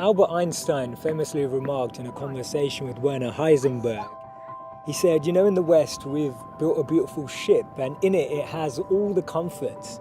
Albert Einstein famously remarked in a conversation with Werner Heisenberg, he said, in the West we've built a beautiful ship and in it has all the comforts.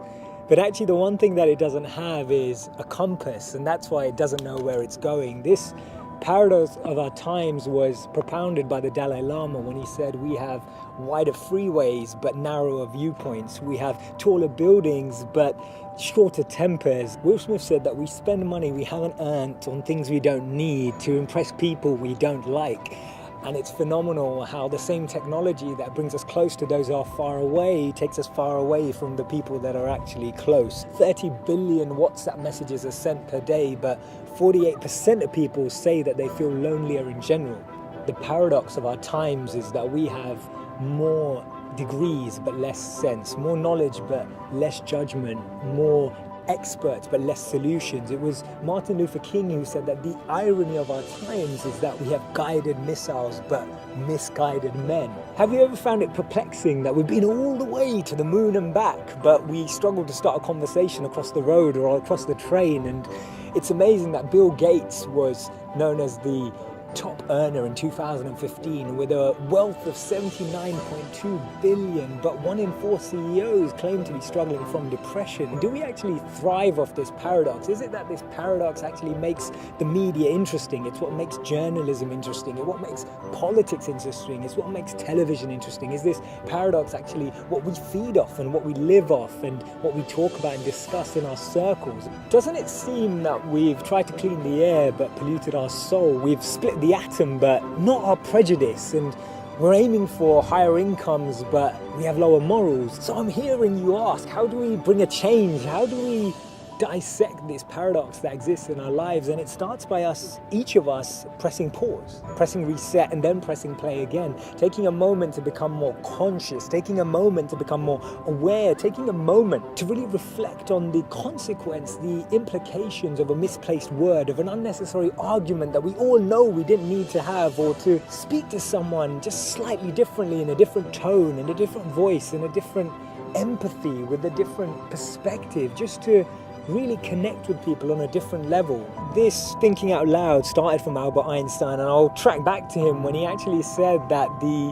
But actually the one thing that it doesn't have is a compass, and that's why it doesn't know where it's going. This paradox of our times was propounded by the Dalai Lama when he said we have wider freeways but narrower viewpoints. We have taller buildings but shorter tempers. Will Smith said that we spend money we haven't earned on things we don't need to impress people we don't like. And it's phenomenal how the same technology that brings us close to those who are far away takes us far away from the people that are actually close. 30 billion WhatsApp messages are sent per day, but 48% of people say that they feel lonelier in general. The paradox of our times is that we have more degrees but less sense, more knowledge but less judgment, more experts but less solutions. It was Martin Luther King who said that the irony of our times is that we have guided missiles but misguided men. Have you ever found it perplexing that we've been all the way to the moon and back, but we struggle to start a conversation across the road or across the train? And it's amazing that Bill Gates was known as the top earner in 2015 with a wealth of 79.2 billion, but 1 in 4 CEOs claim to be struggling from depression. Do we actually thrive off this paradox? Is it that this paradox actually makes the media interesting? It's what makes journalism interesting. It's what makes politics interesting. It's what makes television interesting. Is this paradox actually what we feed off and what we live off and what we talk about and discuss in our circles? Doesn't it seem that we've tried to clean the air but polluted our soul? We've split the atom but not our prejudice, and we're aiming for higher incomes but we have lower morals. So I'm hearing you ask, how do we bring a change? How do we dissect this paradox that exists in our lives? And it starts by us, each of us, pressing pause, pressing reset, and then pressing play again, taking a moment to become more conscious, taking a moment to become more aware, taking a moment to really reflect on the consequence, the implications of a misplaced word, of an unnecessary argument that we all know we didn't need to have, or to speak to someone just slightly differently, in a different tone, in a different voice, in a different empathy, with a different perspective, just to really connect with people on a different level. This thinking out loud started from Albert Einstein, and I'll track back to him when he actually said that the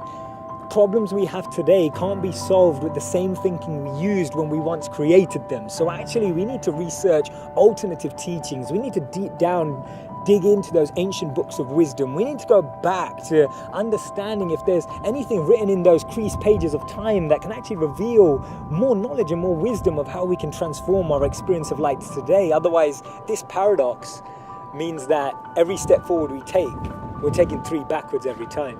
problems we have today can't be solved with the same thinking we used when we once created them. So actually we need to research alternative teachings. We need to dig into those ancient books of wisdom. We need to go back to understanding if there's anything written in those creased pages of time that can actually reveal more knowledge and more wisdom of how we can transform our experience of light today. Otherwise, this paradox means that every step forward we take, we're taking 3 backwards every time.